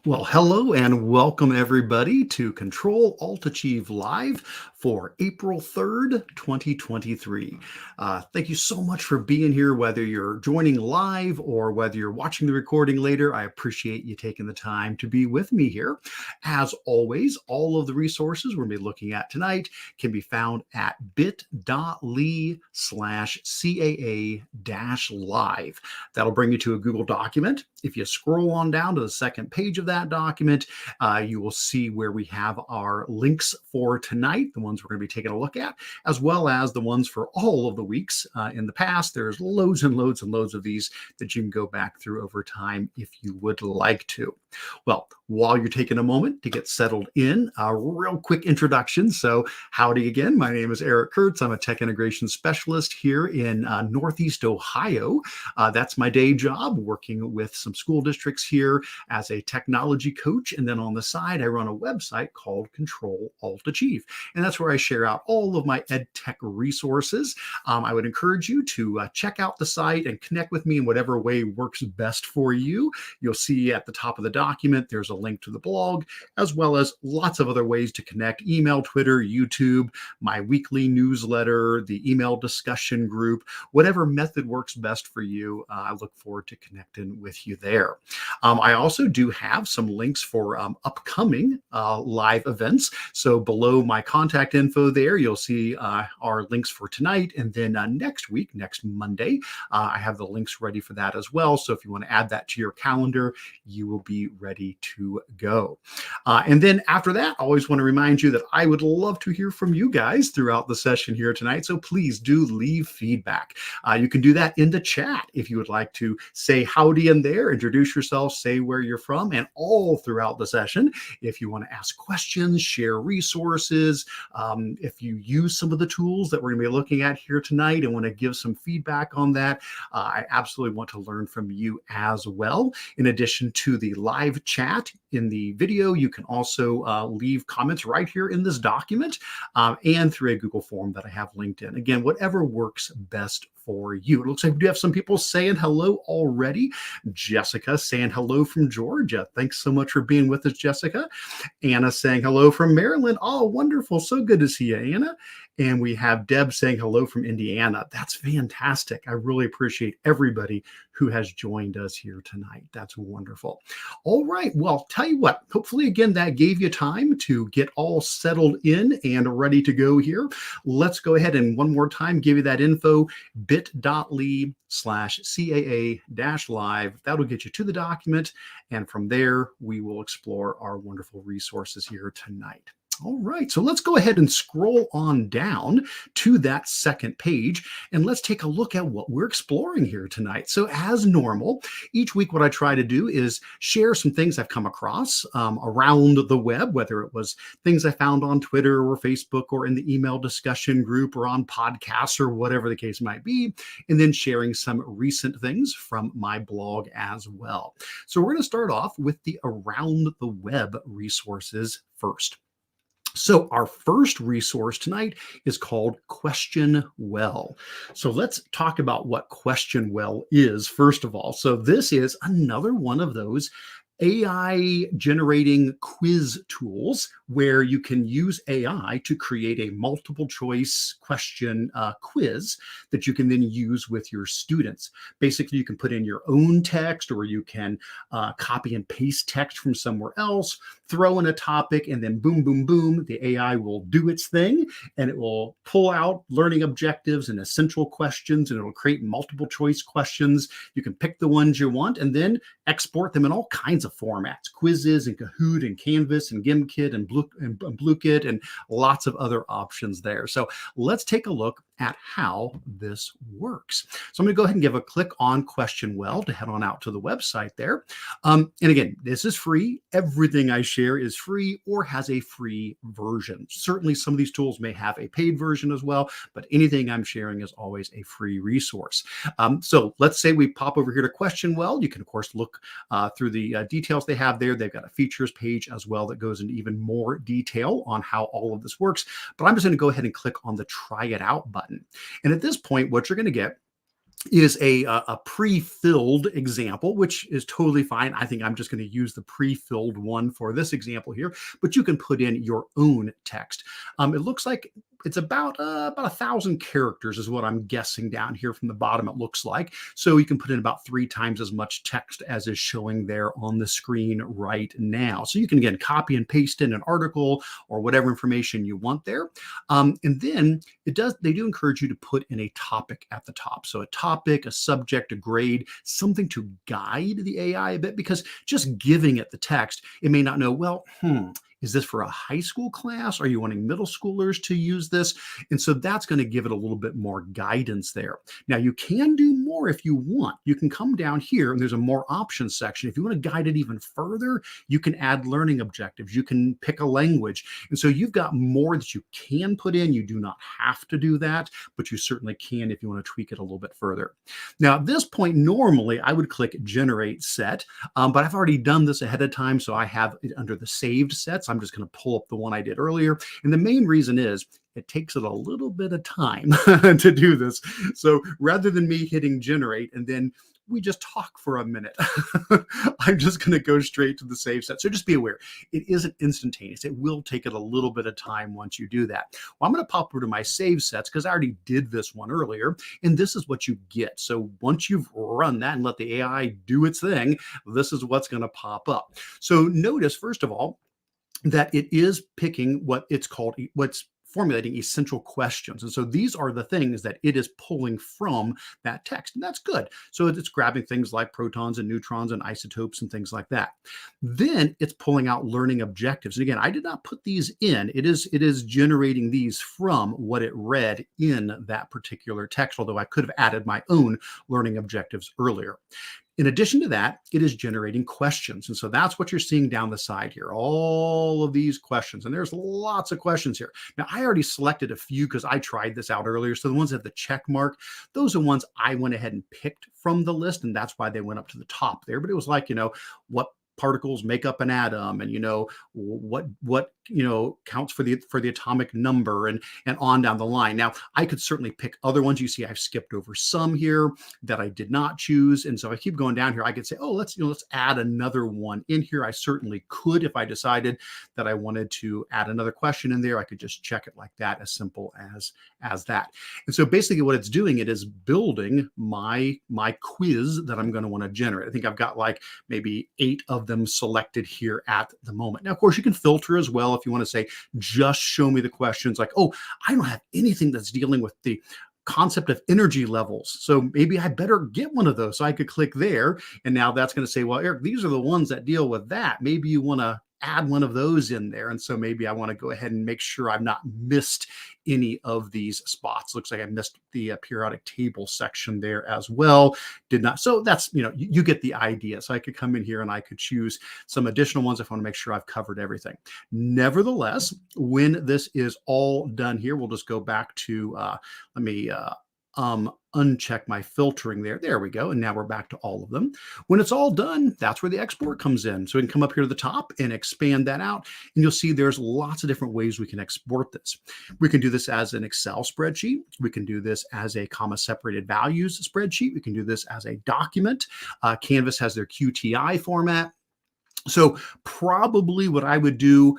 Well, hello and welcome everybody to Control Alt Achieve Live for April 3rd, 2023. Thank you so much for being here, whether you're joining live or whether you're watching the recording later. I appreciate you taking the time to be with me here. As always, all of the resources we're going to be looking at tonight can be found at bit.ly/CAA-live. That'll bring you to a Google document. If you scroll on down to the second page of that document, you will see where we have our links for tonight, the ones we're going to be taking a look at, as well as the ones for all of the weeks in the past. There's loads and loads and loads of these that you can go back through over time if you would like to. Well, while you're taking a moment to get settled in, a real quick introduction. So howdy again. My name is Eric Kurtz. I'm a tech integration specialist here in Northeast Ohio. That's my day job, working with some school districts here as a technology coach. And then on the side, I run a website called Control Alt Achieve. And that's where I share out all of my EdTech resources. I would encourage you to check out the site and connect with me in whatever way works best for you. You'll see at the top of the document, there's a link to the blog, as well as lots of other ways to connect: email, Twitter, YouTube, my weekly newsletter, the email discussion group, whatever method works best for you. I look forward to connecting with you there. I also do have some links for upcoming live events. So below my contact info there, you'll see our links for tonight. And then next week, next Monday, I have the links ready for that as well. So if you want to add that to your calendar, you will be ready to go. And then after that, I always want to remind you that I would love to hear from you guys throughout the session here tonight. So please do leave feedback. You can do that in the chat if you would like to say howdy in there, introduce yourself, say where you're from, and all throughout the session. If you want to ask questions, share resources, if you use some of the tools that we're going to be looking at here tonight and want to give some feedback on that, I absolutely want to learn from you as well. In addition to the live chat in the video, you can also leave comments right here in this document and through a Google form that I have linked in. Again, whatever works best for you. It looks like we do have some people saying hello already. Jessica saying hello from Georgia. Thanks so much for being with us, Jessica. Anna saying hello from Maryland. Oh, wonderful. So good to see you, Anna. And we have Deb saying hello from Indiana. That's fantastic. I really appreciate everybody who has joined us here tonight. That's wonderful. All right. Well, tell you what, hopefully, again, that gave you time to get all settled in and ready to go here. Let's go ahead and one more time give you that info, bit.ly/CAA-live. That'll get you to the document. And from there, we will explore our wonderful resources here tonight. All right, so let's go ahead and scroll on down to that second page, and let's take a look at what we're exploring here tonight. So as normal, each week what I try to do is share some things I've come across around the web, whether it was things I found on Twitter or Facebook or in the email discussion group or on podcasts or whatever the case might be, and then sharing some recent things from my blog as well. So we're going to start off with the Around the Web resources first. So our first resource tonight is called QuestionWell. So let's talk about what QuestionWell is, first of all. So this is another one of those AI generating quiz tools where you can use AI to create a multiple choice question quiz that you can then use with your students. Basically, you can put in your own text, or you can copy and paste text from somewhere else, throw in a topic, and then boom, boom, boom, the AI will do its thing, and it will pull out learning objectives and essential questions, and it'll create multiple choice questions. You can pick the ones you want and then export them in all kinds of formats: quizzes and Kahoot and Canvas and Gimkit and Bluekit and lots of other options there. So let's take a look at how this works. So I'm going to go ahead and give a click on QuestionWell to head on out to the website there. And again, this is free. Everything I share is free or has a free version. Certainly some of these tools may have a paid version as well, but anything I'm sharing is always a free resource. So let's say we pop over here to QuestionWell. You can, of course, look through the details they have there. They've got a features page as well that goes into even more detail on how all of this works. But I'm just going to go ahead and click on the Try It Out button. And at this point, what you're going to get is a pre-filled example, which is totally fine. I think I'm just going to use the pre-filled one for this example here, but you can put in your own text. It looks like it's about 1,000 characters is what I'm guessing down here from the bottom it looks like. So you can put in about 3 times as much text as is showing there on the screen right now. So you can, again, copy and paste in an article or whatever information you want there. And then they do encourage you to put in a topic at the top. So a topic, a subject, a grade, something to guide the AI a bit, because just giving it the text, it may not know, well, is this for a high school class? Are you wanting middle schoolers to use this? And so that's going to give it a little bit more guidance there. Now, you can do more if you want. You can come down here and there's a more options section. If you want to guide it even further, you can add learning objectives. You can pick a language. And so you've got more that you can put in. You do not have to do that, but you certainly can if you want to tweak it a little bit further. Now, at this point, normally I would click Generate Set, but I've already done this ahead of time, so I have it under the saved sets. I'm just going to pull up the one I did earlier. And the main reason is it takes it a little bit of time to do this. So rather than me hitting generate and then we just talk for a minute, I'm just going to go straight to the save set. So just be aware, it isn't instantaneous. It will take it a little bit of time once you do that. Well, I'm going to pop over to my save sets because I already did this one earlier, and this is what you get. So once you've run that and let the AI do its thing, this is what's going to pop up. So notice, first of all, that it is picking what's formulating essential questions. And so these are the things that it is pulling from that text. And that's good. So it's grabbing things like protons and neutrons and isotopes and things like that. Then it's pulling out learning objectives. And again, I did not put these in. It is generating these from what it read in that particular text, although I could have added my own learning objectives earlier. In addition to that, it is generating questions. And so that's what you're seeing down the side here, all of these questions. And there's lots of questions here. Now, I already selected a few because I tried this out earlier. So the ones that have the check mark, those are ones I went ahead and picked from the list. And that's why they went up to the top there. But it was like, what particles make up an atom, and what counts for the atomic number, and on down the line. Now, I could certainly pick other ones. You see I've skipped over some here that I did not choose, and so I keep going down here. I could say, oh, let's add another one in here. I certainly could. If I decided that I wanted to add another question in there, I could just check it like that, as simple as that. And so basically what it's doing, it is building my quiz that I'm going to want to generate. I think I've got like maybe 8 of them selected here at the moment. Now, of course, you can filter as well if you want to say, just show me the questions like, oh, I don't have anything that's dealing with the concept of energy levels, so maybe I better get one of those. So I could click there, and now that's going to say, well, Eric, these are the ones that deal with that. Maybe you want to add one of those in there. And so maybe I want to go ahead and make sure I've not missed any of these spots. Looks like I missed the periodic table section there as well. Did not. So that's, you get the idea. So I could come in here and I could choose some additional ones if I want to make sure I've covered everything. Nevertheless, when this is all done here, we'll just go back to, let me uncheck my filtering there. There we go. And now we're back to all of them. When it's all done, that's where the export comes in. So we can come up here to the top and expand that out. And you'll see there's lots of different ways we can export this. We can do this as an Excel spreadsheet. We can do this as a comma separated values spreadsheet. We can do this as a document. Canvas has their QTI format. So probably what I would do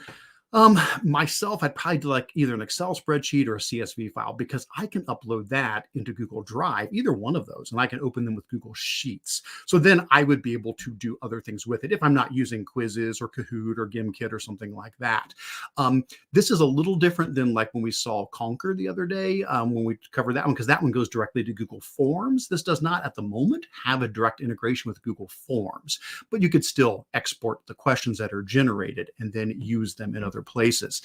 myself, I'd probably do like either an Excel spreadsheet or a CSV file, because I can upload that into Google Drive, either one of those, and I can open them with Google Sheets. So then I would be able to do other things with it if I'm not using Quizzes or Kahoot or GimKit or something like that. This is a little different than like when we saw Conquer the other day, when we covered that one, because that one goes directly to Google Forms. This does not at the moment have a direct integration with Google Forms, but you could still export the questions that are generated and then use them in other places.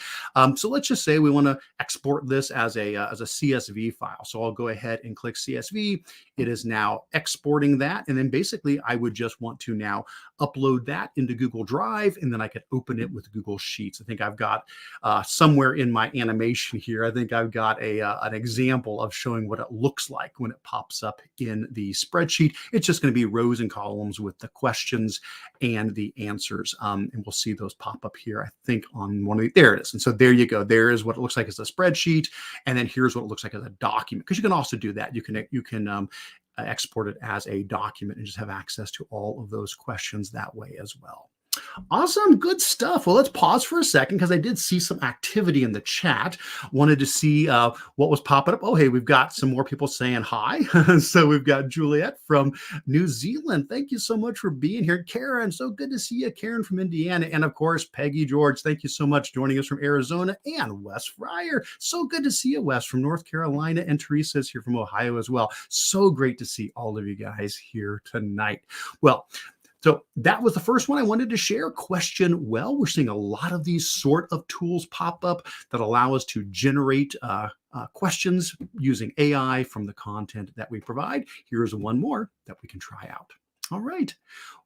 So let's just say we want to export this as a CSV file. So I'll go ahead and click CSV. It is now exporting that. And then basically I would just want to now upload that into Google Drive, and then I could open it with Google Sheets. I think I've got somewhere in my animation here, I think I've got an example of showing what it looks like when it pops up in the spreadsheet. It's just going to be rows and columns with the questions and the answers. And we'll see those pop up here, I think, on one of the, there it is. And so there you go. There is what it looks like as a spreadsheet. And then here's what it looks like as a document, because you can also do that. You can export it as a document and just have access to all of those questions that way as well. Awesome. Good stuff. Well, let's pause for a second because I did see some activity in the chat. Wanted to see what was popping up. Oh, hey, we've got some more people saying hi. So we've got Juliet from New Zealand. Thank you so much for being here. Karen, so good to see you. Karen from Indiana. And of course, Peggy George, thank you so much joining us from Arizona. And Wes Fryer. So good to see you, Wes, from North Carolina. And Teresa is here from Ohio as well. So great to see all of you guys here tonight. Well, so that was the first one I wanted to share. QuestionWell. We're seeing a lot of these sort of tools pop up that allow us to generate questions using AI from the content that we provide. Here's one more that we can try out. All right.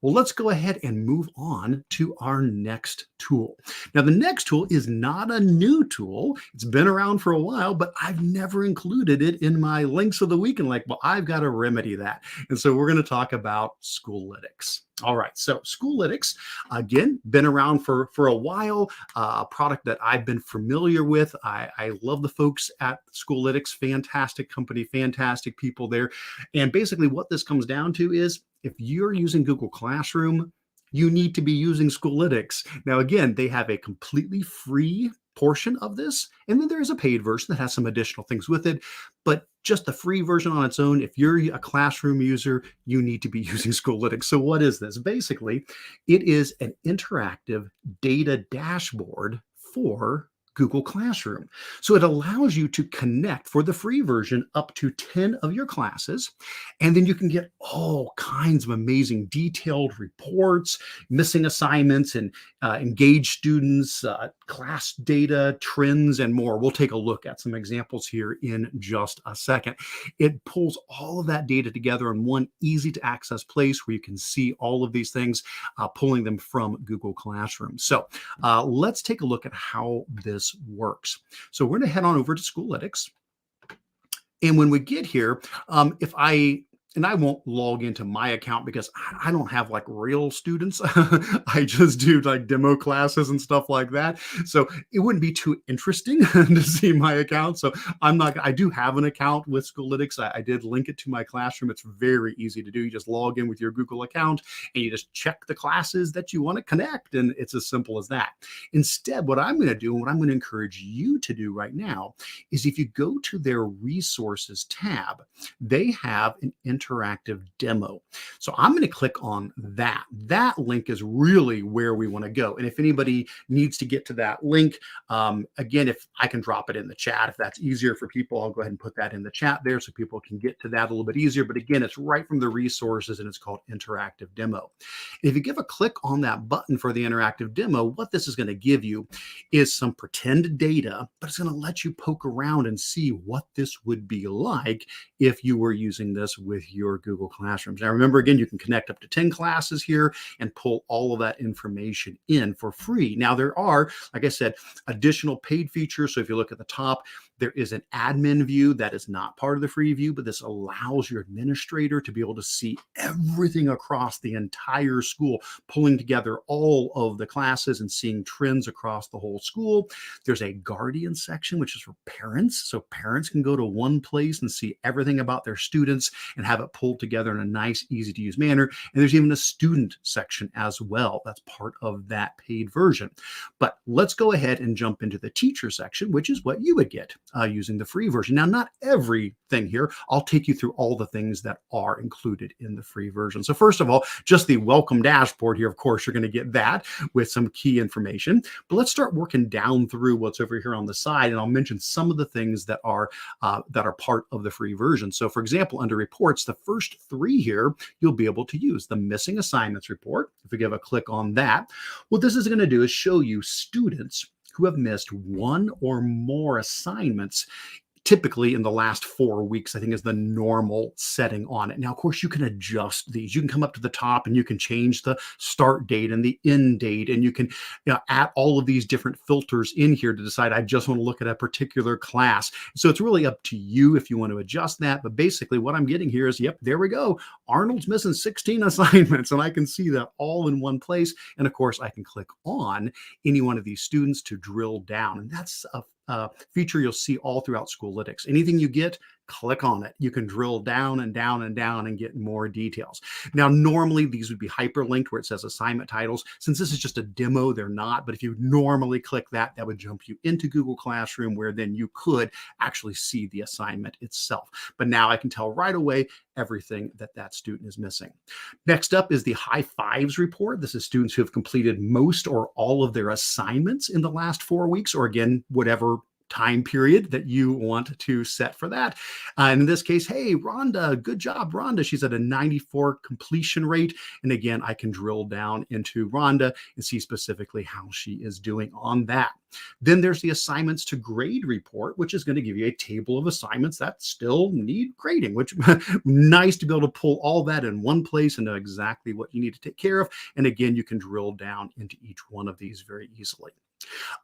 Well, let's go ahead and move on to our next tool. Now, the next tool is not a new tool. It's been around for a while, but I've never included it in my links of the week. And well, I've got to remedy that. And so we're going to talk about Schoolytics. All right, so Schoolytics, again, been around for a while, a product that I've been familiar with. I love the folks at Schoolytics, fantastic company, fantastic people there. And basically what this comes down to is if you're using Google Classroom, you need to be using Schoolytics. Now, again, they have a completely free portion of this, and then there is a paid version that has some additional things with it, but just the free version on its own, if you're a classroom user, you need to be using Schoolytics. So what is this? Basically, it is an interactive data dashboard for Google Classroom. So it allows you to connect for the free version up to 10 of your classes, and then you can get all kinds of amazing detailed reports, missing assignments, and engaged students, class data, trends, and more. We'll take a look at some examples here in just a second. It pulls all of that data together in one easy to access place where you can see all of these things, pulling them from Google Classroom. So let's take a look at how this works. So we're going to head on over to Schoolytics. And when we get here, I won't log into my account because I don't have like real students. I just do like demo classes and stuff like that. So it wouldn't be too interesting to see my account. So I do have an account with Schoolytics. I did link it to my classroom. It's very easy to do. You just log in with your Google account and you just check the classes that you want to connect. And it's as simple as that. Instead, what I'm going to do and what I'm going to encourage you to do right now is if you go to their resources tab, they have an interactive demo. So I'm going to click on that. That link is really where we want to go. And if anybody needs to get to that link, again, if I can drop it in the chat, if that's easier for people, I'll go ahead and put that in the chat there so people can get to that a little bit easier. But again, it's right from the resources and it's called interactive demo. And if you give a click on that button for the interactive demo, what this is going to give you is some pretend data, but it's going to let you poke around and see what this would be like if you were using this with your Google Classrooms. Now, remember, again, you can connect up to 10 classes here and pull all of that information in for free. Now, there are, like I said, additional paid features. So if you look at the top, there is an admin view that is not part of the free view, but this allows your administrator to be able to see everything across the entire school, pulling together all of the classes and seeing trends across the whole school. There's a guardian section, which is for parents. So parents can go to one place and see everything about their students and have it pulled together in a nice, easy to use manner. And there's even a student section as well. That's part of that paid version. But let's go ahead and jump into the teacher section, which is what you would get using the free version. Now, not everything here. I'll take you through all the things that are included in the free version. So first of all, just the welcome dashboard here. Of course, you're going to get that with some key information. But let's start working down through what's over here on the side, and I'll mention some of the things that are part of the free version. So for example, under reports, the first three here, you'll be able to use the missing assignments report. If we give a click on that, what this is going to do is show you students who have missed one or more assignments, typically in the last 4 weeks, I think is the normal setting on it. Now, of course, you can adjust these. You can come up to the top and you can change the start date and the end date, and you can add all of these different filters in here to decide, I just want to look at a particular class. So it's really up to you if you want to adjust that. But basically what I'm getting here is, yep, there we go. Arnold's missing 16 assignments, and I can see that all in one place. And of course, I can click on any one of these students to drill down. And that's a feature you'll see all throughout Schoolytics. Anything you get, click on it. You can drill down and down and down and get more details. Now, normally these would be hyperlinked where it says assignment titles. Since this is just a demo, they're not. But if you normally click that, that would jump you into Google Classroom, where then you could actually see the assignment itself. But now I can tell right away everything that that student is missing. Next up is the high fives report. This is students who have completed most or all of their assignments in the last 4 weeks, or again, whatever time period that you want to set for that. And in this case, hey, Rhonda, good job, Rhonda. She's at a 94 completion rate. And again, I can drill down into Rhonda and see specifically how she is doing on that. Then there's the assignments to grade report, which is going to give you a table of assignments that still need grading, which nice to be able to pull all that in one place and know exactly what you need to take care of. And again, you can drill down into each one of these very easily.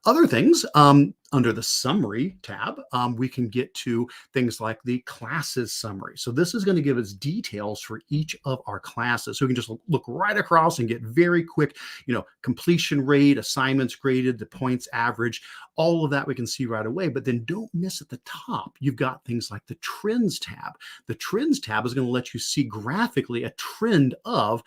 Other things, under the summary tab, we can get to things like the classes summary. So this is going to give us details for each of our classes. So we can just look right across and get very quick, completion rate, assignments graded, the points average, all of that we can see right away. But then don't miss at the top, you've got things like the trends tab. The trends tab is going to let you see graphically a trend of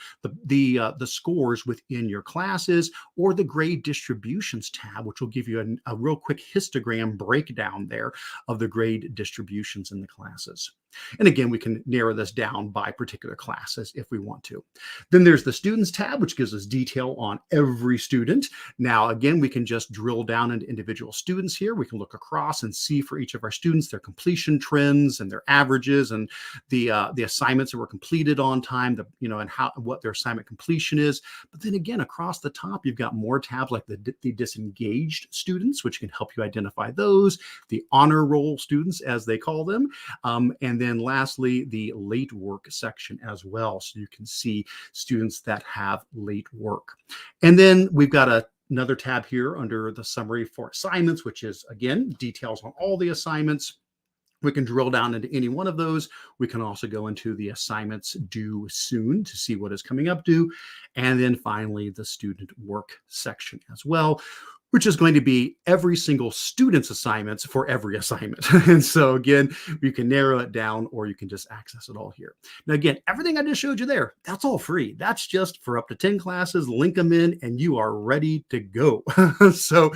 the scores within your classes, or the grade distributions tab, which will give you a real quick histogram breakdown there of the grade distributions in the classes. And again, we can narrow this down by particular classes if we want to. Then there's the students tab, which gives us detail on every student. Now, again, we can just drill down into individual students here. We can look across and see for each of our students their completion trends and their averages, and the assignments that were completed on time, and what their assignment completion is. But then again, across the top, you've got more tabs like the disengaged students, which can help you identify those, the honor roll students, as they call them, and then lastly, the late work section as well. So you can see students that have late work. And then we've got another tab here under the summary for assignments, which is, again, details on all the assignments. We can drill down into any one of those. We can also go into the assignments due soon to see what is coming up due. And then finally, the student work section as well, which is going to be every single student's assignments for every assignment. And so again, you can narrow it down, or you can just access it all here. Now, again, everything I just showed you there, that's all free. That's just for up to 10 classes. Link them in and you are ready to go. So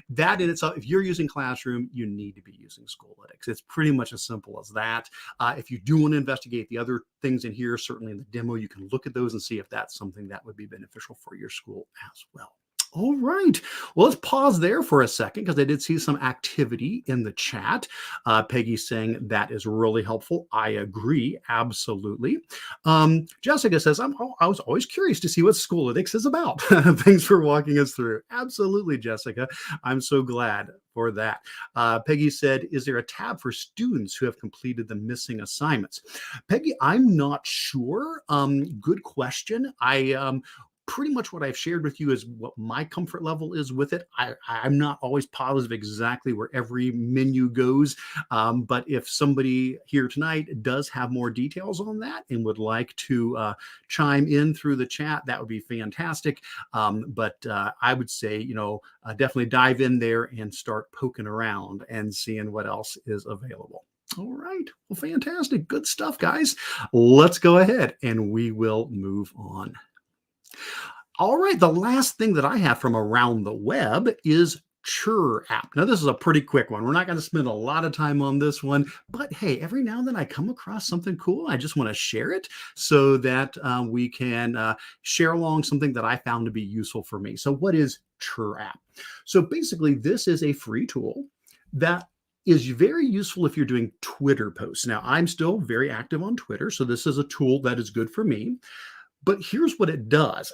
that in itself, if you're using Classroom, you need to be using Schoolytics. It's pretty much as simple as that. If you do want to investigate the other things in here, certainly in the demo, you can look at those and see if that's something that would be beneficial for your school as well. All right. Well, let's pause there for a second, because I did see some activity in the chat. Peggy saying that is really helpful. I agree. Absolutely. Jessica says, I was always curious to see what Schoolytics is about. Thanks for walking us through. Absolutely, Jessica. I'm so glad for that. Peggy said, is there a tab for students who have completed the missing assignments? Peggy, I'm not sure. Good question. Pretty much what I've shared with you is what my comfort level is with it. I'm not always positive exactly where every menu goes, but if somebody here tonight does have more details on that and would like to chime in through the chat, that would be fantastic. But I would say, definitely dive in there and start poking around and seeing what else is available. All right. Well, fantastic. Good stuff, guys. Let's go ahead and we will move on. All right, the last thing that I have from around the web is Chirr App. Now, this is a pretty quick one. We're not going to spend a lot of time on this one, but hey, every now and then I come across something cool. I just want to share it so that we can share along something that I found to be useful for me. So what is Chirr App? So basically, this is a free tool that is very useful if you're doing Twitter posts. Now, I'm still very active on Twitter, so this is a tool that is good for me. But here's what it does.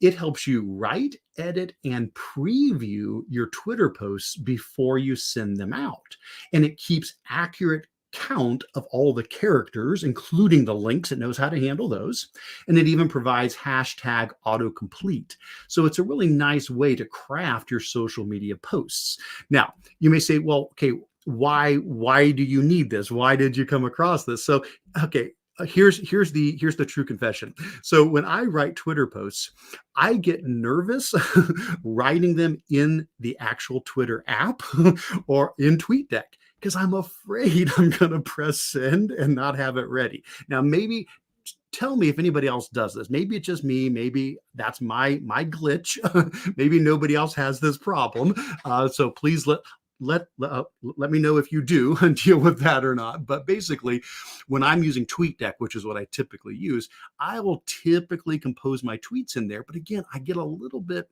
It helps you write, edit, and preview your Twitter posts before you send them out. And it keeps accurate count of all the characters, including the links. It knows how to handle those. And it even provides hashtag autocomplete. So it's a really nice way to craft your social media posts. Now, you may say, well, okay, why do you need this? Why did you come across this? So, okay. Here's the true confession. So when I write Twitter posts, I get nervous writing them in the actual Twitter app or in TweetDeck. because I'm afraid I'm going to press send and not have it ready. Now, maybe tell me if anybody else does this. Maybe it's just me. Maybe that's my glitch. Maybe nobody else has this problem. So please let me know if you do deal with that or not. But basically, when I'm using TweetDeck, which is what I typically use, I will typically compose my tweets in there. But again, I get a little bit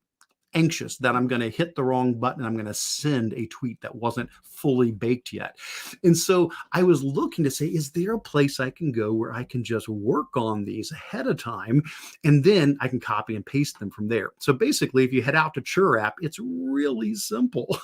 anxious that I'm going to hit the wrong button. I'm going to send a tweet that wasn't fully baked yet. And so I was looking to say, is there a place I can go where I can just work on these ahead of time and then I can copy and paste them from there? So basically, if you head out to Chirr App, it's really simple.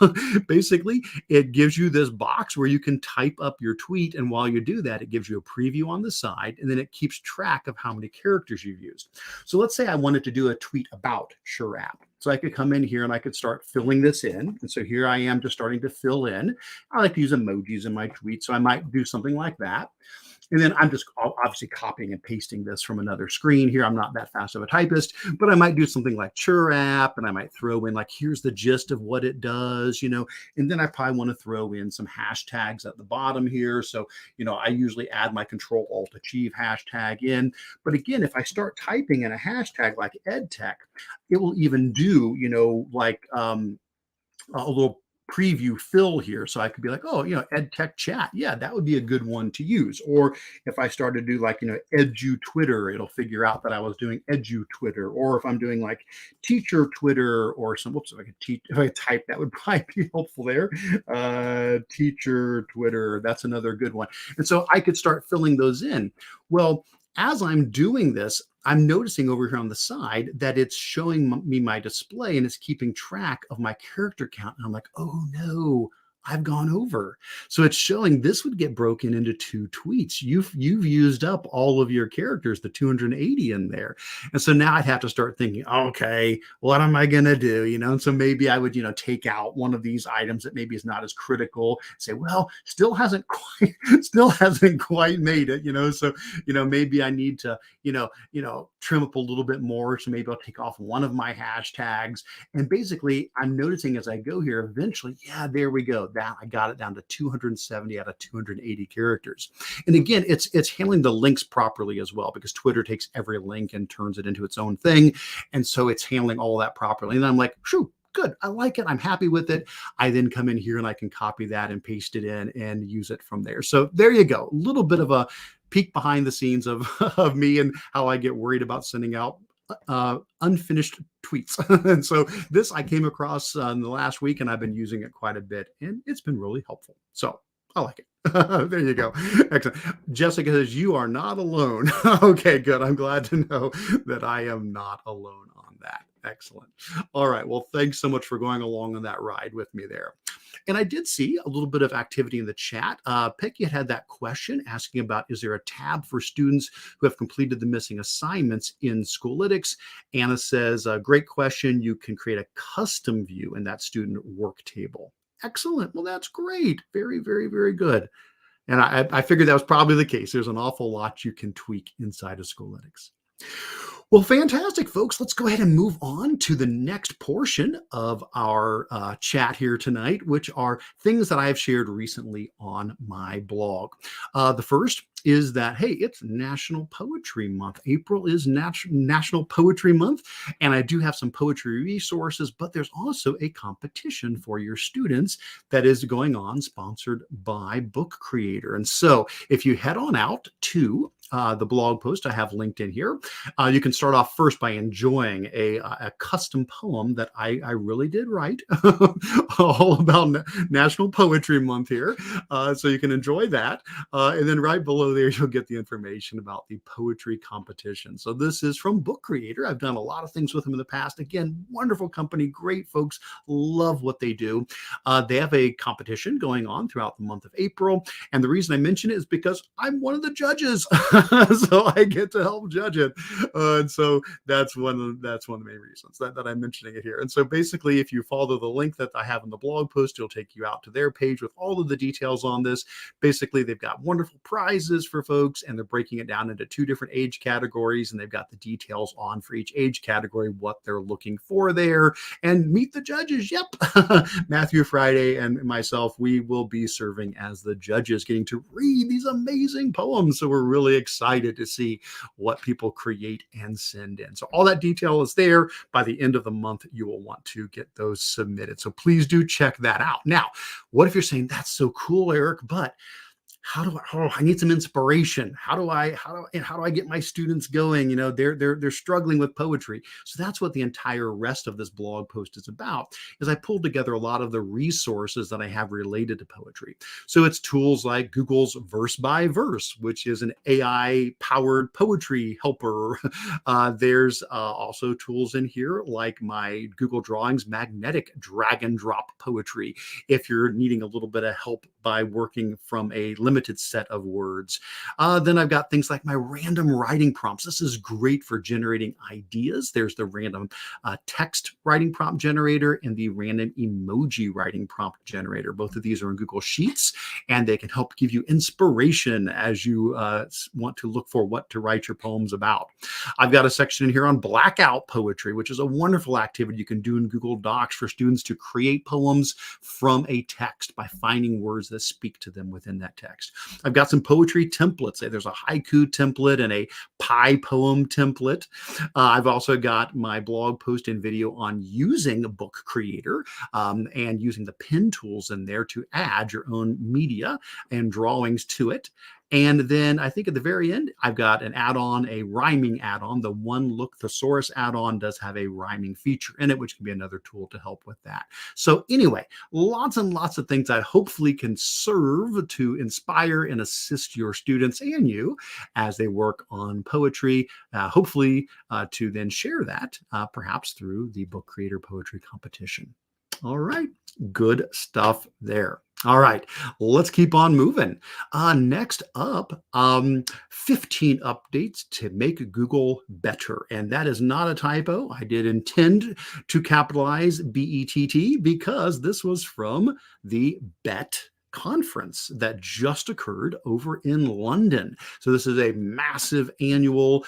Basically, it gives you this box where you can type up your tweet. And while you do that, it gives you a preview on the side, and then it keeps track of how many characters you've used. So let's say I wanted to do a tweet about Chirr App. So I could come in here and I could start filling this in. And so here I am just starting to fill in. I like to use emojis in my tweets, so I might do something like that. And then I'm just obviously copying and pasting this from another screen here. I'm not that fast of a typist, but I might do something like Chirr App, and I might throw in like, here's the gist of what it does, and then I probably want to throw in some hashtags at the bottom here. So, I usually add my Control-Alt-Achieve hashtag in. But again, if I start typing in a hashtag like EdTech, it will even do, like a little preview fill here. So I could be like, oh, EdTech chat. Yeah, that would be a good one to use. Or if I started to do like, edu Twitter, it'll figure out that I was doing edu Twitter. Or if I'm doing like teacher Twitter or whoops, if I type, that would probably be helpful there. Teacher Twitter, that's another good one. And so I could start filling those in. Well, as I'm doing this, I'm noticing over here on the side that it's showing me my display and it's keeping track of my character count. And I'm like, oh no, I've gone over. So it's showing this would get broken into 2 tweets. You've used up all of your characters, the 280 in there. And so now I'd have to start thinking, okay, what am I going to do? And so maybe I would, take out one of these items that maybe is not as critical, say, well, still hasn't quite made it, so, maybe I need to, trim up a little bit more. So maybe I'll take off one of my hashtags. And basically I'm noticing as I go here, eventually, yeah, there we go. I got it down to 270 out of 280 characters. And again, it's handling the links properly as well, because Twitter takes every link and turns it into its own thing. And so it's handling all that properly. And I'm like, shoo, good. I like it. I'm happy with it. I then come in here and I can copy that and paste it in and use it from there. So there you go. A little bit of a peek behind the scenes of me and how I get worried about sending out unfinished tweets. And so this I came across in the last week, and I've been using it quite a bit, and it's been really helpful. So I like it. There you go. Excellent. Jessica says, you are not alone. Okay, good. I'm glad to know that I am not alone on that. Excellent. All right. Well, thanks so much for going along on that ride with me there. And I did see a little bit of activity in the chat. Peggy had that question asking about, is there a tab for students who have completed the missing assignments in Schoolytics? Anna says, great question. You can create a custom view in that student work table. Excellent. Well, that's great. Very, very, very good. And I figured that was probably the case. There's an awful lot you can tweak inside of Schoolytics. Well, fantastic, folks. Let's go ahead and move on to the next portion of our chat here tonight, which are things that I have shared recently on my blog. The first is that, hey, it's National Poetry Month. April is National Poetry Month, and I do have some poetry resources, but there's also a competition for your students that is going on, sponsored by Book Creator. And so if you head on out to the blog post I have linked in here, you can start off first by enjoying a custom poem that I really did write all about National Poetry Month here. So you can enjoy that. And then right below there, you'll get the information about the poetry competition. So this is from Book Creator. I've done a lot of things with them in the past. Again, wonderful company, great folks, love what they do. They have a competition going on throughout the month of April. And the reason I mention it is because I'm one of the judges. So I get to help judge it. And so that's one of the main reasons that I'm mentioning it here. And so basically, if you follow the link that I have in the blog post, it'll take you out to their page with all of the details on this. Basically, they've got wonderful prizes for folks, and they're breaking it down into 2 different age categories, and they've got the details on for each age category, what they're looking for there. And meet the judges. Yep. Matthew Friday and myself, we will be serving as the judges, getting to read these amazing poems. So we're really excited to see what people create and send in. So all that detail is there. By the end of the month, you will want to get those submitted. So please do check that out. Now, what if you're saying, that's so cool, Eric, but I need some inspiration. How do I get my students going? They're struggling with poetry. So that's what the entire rest of this blog post is about, is I pulled together a lot of the resources that I have related to poetry. So it's tools like Google's Verse by Verse, which is an AI powered poetry helper. There's also tools in here like my Google Drawings magnetic drag and drop poetry, if you're needing a little bit of help by working from a limited set of words. Then I've got things like my random writing prompts. This is great for generating ideas. There's the random text writing prompt generator and the random emoji writing prompt generator. Both of these are in Google Sheets, and they can help give you inspiration as you want to look for what to write your poems about. I've got a section in here on blackout poetry, which is a wonderful activity you can do in Google Docs for students to create poems from a text by finding words that speak to them within that text. I've got some poetry templates. There's a haiku template and a pie poem template. I've also got my blog post and video on using Book Creator and using the pen tools in there to add your own media and drawings to it. And then I think at the very end, I've got an add-on, a rhyming add-on. The One Look Thesaurus add-on does have a rhyming feature in it, which can be another tool to help with that. So anyway, lots and lots of things that hopefully can serve to inspire and assist your students and you as they work on poetry, hopefully to then share that perhaps through the Book Creator Poetry Competition. All right, good stuff there. All right, let's keep on moving. Next up, 15 updates to make Google better. And that is not a typo. I did intend to capitalize BETT because this was from the BET conference that just occurred over in London. So this is a massive annual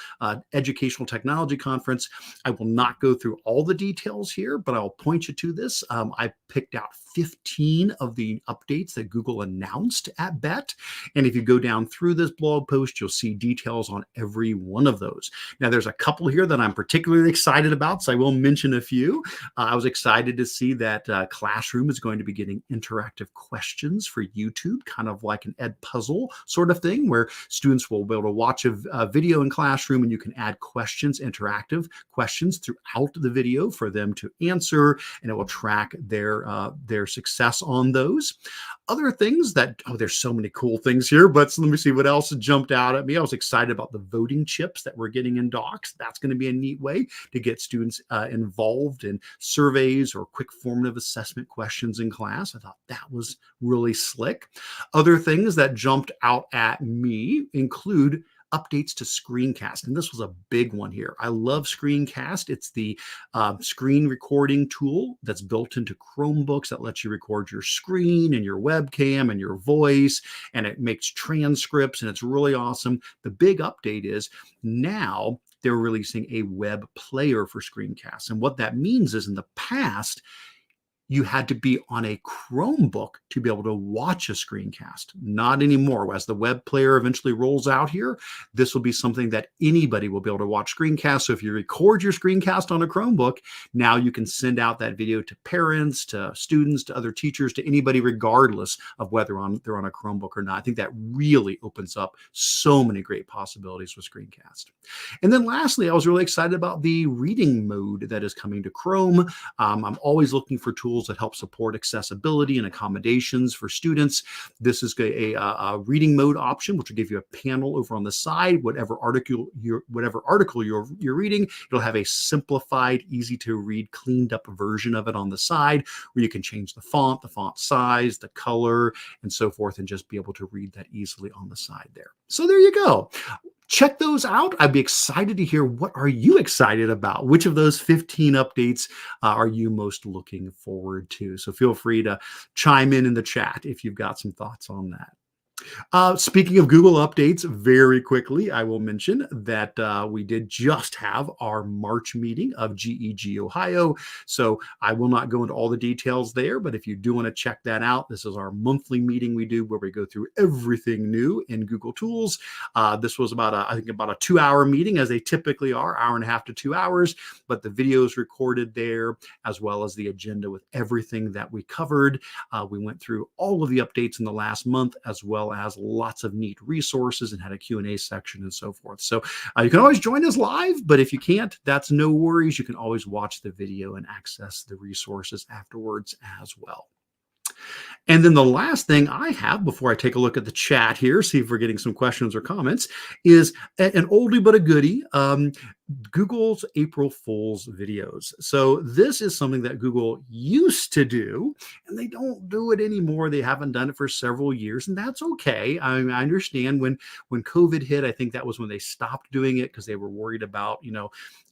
educational technology conference. I will not go through all the details here, but I'll point you to this. I picked out 15 of the updates that Google announced at BET. And if you go down through this blog post, you'll see details on every one of those. Now, there's a couple here that I'm particularly excited about, so I will mention a few. I was excited to see that Classroom is going to be getting interactive questions for YouTube, kind of like an Ed Puzzle sort of thing, where students will be able to watch a video in Classroom and you can add questions, interactive questions throughout the video for them to answer, and it will track their success on those. Other things that, there's so many cool things here, but let me see what else jumped out at me. I was excited about the voting chips that we're getting in Docs. That's going to be a neat way to get students involved in surveys or quick formative assessment questions in class. I thought that was really slick. Other things that jumped out at me include updates to Screencast. And this was a big one here. I love Screencast. It's the screen recording tool that's built into Chromebooks that lets you record your screen and your webcam and your voice, and it makes transcripts, and it's really awesome. The big update is now they're releasing a web player for Screencasts. And what that means is in the past, you had to be on a Chromebook to be able to watch a screencast. Not anymore. As the web player eventually rolls out here, this will be something that anybody will be able to watch screencasts. So if you record your screencast on a Chromebook, now you can send out that video to parents, to students, to other teachers, to anybody, regardless of whether they're on a Chromebook or not. I think that really opens up so many great possibilities with Screencast. And then lastly, I was really excited about the reading mode that is coming to Chrome. I'm always looking for tools that help support accessibility and accommodations for students. This is a reading mode option, which will give you a panel over on the side. Whatever article you're reading, it'll have a simplified, easy to read, cleaned up version of it on the side, where you can change the font size, the color, and so forth, and just be able to read that easily on the side there. So there you go. check those out. I'd be excited to hear, what are you excited about? Which of those 15 updates are you most looking forward to? So feel free to chime in the chat if you've got some thoughts on that. Speaking of Google updates, very quickly, I will mention that we did just have our March meeting of GEG Ohio. So I will not go into all the details there, but if you do want to check that out, this is our monthly meeting we do where we go through everything new in Google Tools. This was I think about a 2-hour meeting, as they typically are, hour and a half to 2 hours, but the video is recorded there, as well as the agenda with everything that we covered. We went through all of the updates in the last month, as well as lots of neat resources, and had a Q&A section and so forth. So you can always join us live, but if you can't, that's no worries. You can always watch the video and access the resources afterwards as well. And then the last thing I have before I take a look at the chat here, see if we're getting some questions or comments, is an oldie but a goodie. Google's April Fool's videos. So this is something that Google used to do, and they don't do it anymore. They haven't done it for several years, and that's okay. I understand when COVID hit, I think that was when they stopped doing it, because they were worried about,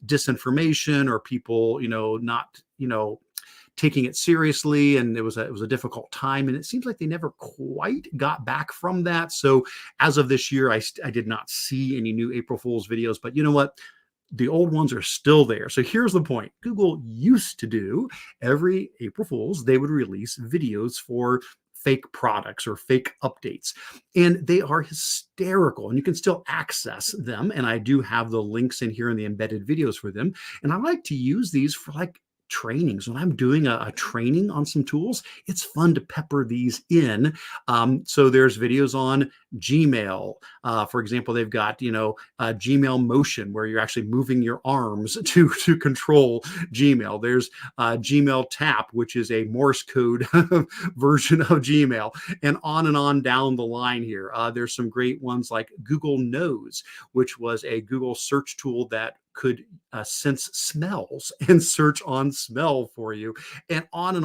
disinformation, or people, not, taking it seriously, and it was a difficult time, and it seems like they never quite got back from that. So as of this year, I did not see any new April Fool's videos, but you know what? The old ones are still there. So here's the point. Google used to do, every April Fool's, they would release videos for fake products or fake updates, and they are hysterical, and you can still access them. And I do have the links in here in the embedded videos for them. And I like to use these for trainings. When I'm doing a training on some tools, it's fun to pepper these in. So there's videos on Gmail. For example, they've got, Gmail motion, where you're actually moving your arms to control Gmail. There's Gmail tap, which is a Morse code version of Gmail, and on down the line here. There's some great ones like Google Knows, which was a Google search tool that could sense smells and search on smell for you, and on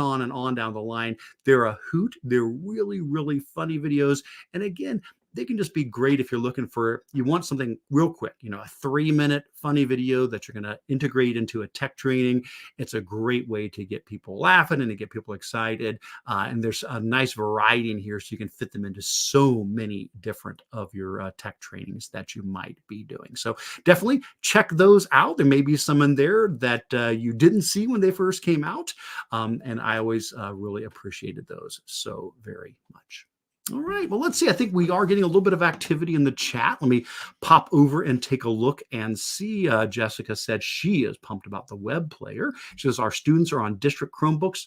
down the line. They're a hoot. They're really, really funny videos. And again, they can just be great if you're looking for, you want something real quick, a 3-minute funny video that you're going to integrate into a tech training. It's a great way to get people laughing and to get people excited. And there's a nice variety in here, so you can fit them into so many different of your tech trainings that you might be doing. So definitely check those out. There may be some in there that you didn't see when they first came out. And I always really appreciated those so very much. All right, well, let's see. I think we are getting a little bit of activity in the chat. Let me pop over and take a look and see. Jessica said she is pumped about the web player. She says our students are on district Chromebooks,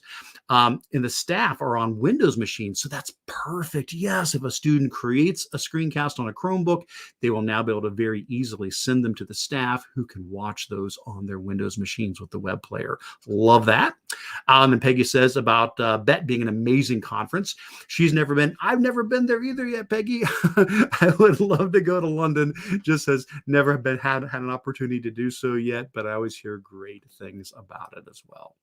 and the staff are on Windows machines. So that's perfect. Yes, if a student creates a screencast on a Chromebook, they will now be able to very easily send them to the staff, who can watch those on their Windows machines with the web player. Love that. And Peggy says about BET being an amazing conference. She's never been. I've never been there either yet, Peggy. I would love to go to London. Just has never had an opportunity to do so yet, but I always hear great things about it as well.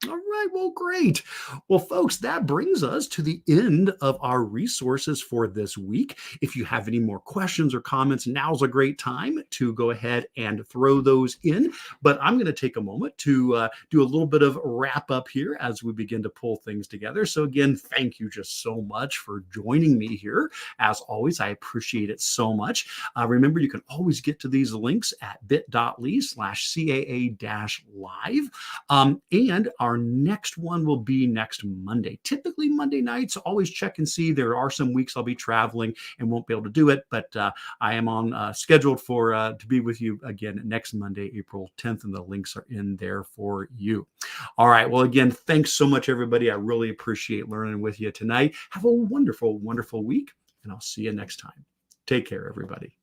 All right, well, great. Well, folks, that brings us to the end of our resources for this week. If you have any more questions or comments, now's a great time to go ahead and throw those in. But I'm going to take a moment to do a little bit of wrap up here as we begin to pull things together. So again, thank you just so much for joining me here. As always, I appreciate it so much. Remember, you can always get to these links at bit.ly/CAA-live. And our next one will be next Monday. Typically Monday nights. Always check and see. There are some weeks I'll be traveling and won't be able to do it, but I am on scheduled for to be with you again next Monday, April 10th, and the links are in there for you. All right. Well, again, thanks so much, everybody. I really appreciate learning with you tonight. Have a wonderful, wonderful week, and I'll see you next time. Take care, everybody.